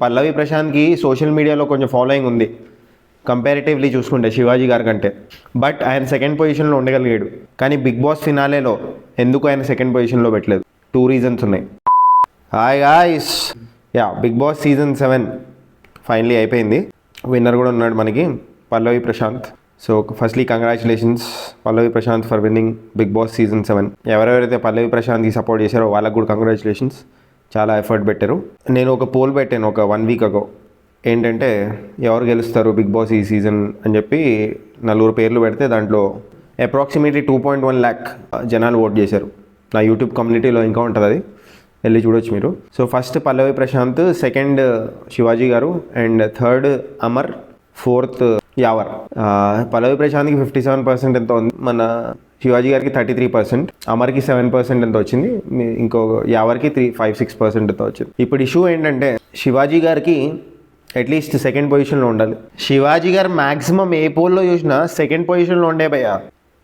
పల్లవి ప్రశాంత్కి social మీడియాలో కొంచెం following ఉంది కంపారిటివ్లీ చూసుకుంటే శివాజీ గారి కంటే. బట్ ఆయన సెకండ్ పొజిషన్లో ఉండగలిగాడు. కానీ బిగ్ బాస్ ఫినాలేలో ఎందుకు ఆయన సెకండ్ పొజిషన్లో పెట్టలేదు? 2 రీజన్స్ ఉన్నాయి. Hi guys, Bigg Boss season 7 finally అయిపోయింది. విన్నర్ కూడా ఉన్నాడు మనకి, Pallavi Prashanth. So firstly congratulations Pallavi Prashanth for winning Bigg Boss season 7. ఎవరెవరైతే పల్లవి ప్రశాంత్కి సపోర్ట్ చేశారో వాళ్ళకు కూడా కంగ్రాచులేషన్స్. చాలా ఎఫర్ట్ పెట్టారు. నేను ఒక పోల్ పెట్టాను ఒక 1 వీక్ అగో. ఏంటంటే ఎవరు గెలుస్తారు బిగ్ బాస్ ఈ సీజన్ అని చెప్పి 4 పేర్లు పెడితే దాంట్లో అప్రాక్సిమేట్లీ 2.1 lakh జనాలు ఓట్ చేశారు. నా యూట్యూబ్ కమ్యూనిటీలో ఇంకా ఉంటుంది, అది వెళ్ళి చూడొచ్చు మీరు. So first Pallavi Prashanth, second Shivaji గారు, and third Amar, fourth Yawar. పల్లవి ప్రశాంత్కి 57% ఎంత ఉంది, మన శివాజీ గారికి 33%, అమర్కి 7% ఎంత వచ్చింది, ఇంకో యావర్కి 5-6% ఎంత వచ్చింది. ఇప్పుడు ఇష్యూ ఏంటంటే శివాజీ గారికి అట్లీస్ట్ సెకండ్ పొజిషన్లో ఉండాలి. శివాజీ గారు మ్యాక్సిమం ఏ పోల్లో చూసినా సెకండ్ పొజిషన్లో ఉండే భయ్యా,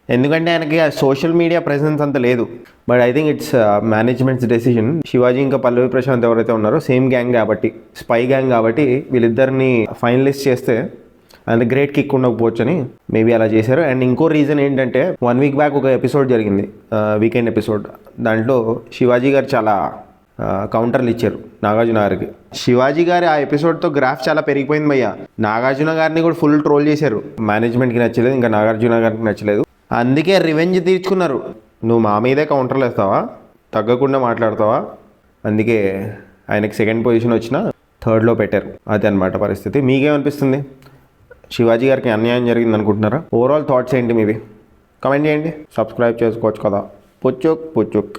ఎందుకంటే ఆయనకి ఆ సోషల్ మీడియా ప్రెసెన్స్ అంత లేదు. But I think it's managements decision. Shivaji ఇంకా పల్లవి ప్రశాంత్ ఎవరైతే ఉన్నారో సేమ్ గ్యాంగ్ కాబట్టి, స్పై గ్యాంగ్ కాబట్టి వీళ్ళిద్దరిని ఫైనలిస్ట్ చేస్తే అండ్ గ్రేట్ కిక్ ఉండకపోవచ్చు అని మేబీ అలా చేశారు. అండ్ ఇంకో రీజన్ ఏంటంటే 1 వీక్ బ్యాక్ ఒక ఎపిసోడ్ జరిగింది, వీకెండ్ ఎపిసోడ్. దాంట్లో శివాజీ గారు చాలా కౌంటర్లు ఇచ్చారు నాగార్జున గారికి. శివాజీ గారి ఆ ఎపిసోడ్తో గ్రాఫ్ చాలా పెరిగిపోయింది భయ్య. నాగార్జున గారిని కూడా ఫుల్ ట్రోల్ చేశారు. మేనేజ్మెంట్కి నచ్చలేదు, ఇంకా నాగార్జున గారికి నచ్చలేదు. అందుకే రివెంజ్ తీర్చుకున్నారు. నువ్వు మా మీదే కౌంటర్లు వేస్తావా, తగ్గకుండా మాట్లాడతావా, అందుకే ఆయనకి సెకండ్ పొజిషన్ వచ్చినా థర్డ్లో పెట్టారు. అది అనమాట పరిస్థితి. మీకేమనిపిస్తుంది? శివాజీ గారికి అన్యాయం జరిగింది అనుకుంటున్నారా? ఓవరాల్ థాట్స్ ఏంటి మీవి? కమెంట్ చేయండి. సబ్స్క్రైబ్ చేసుకోవచ్చు కదా. పుచ్చుక్ పుచ్చుక్.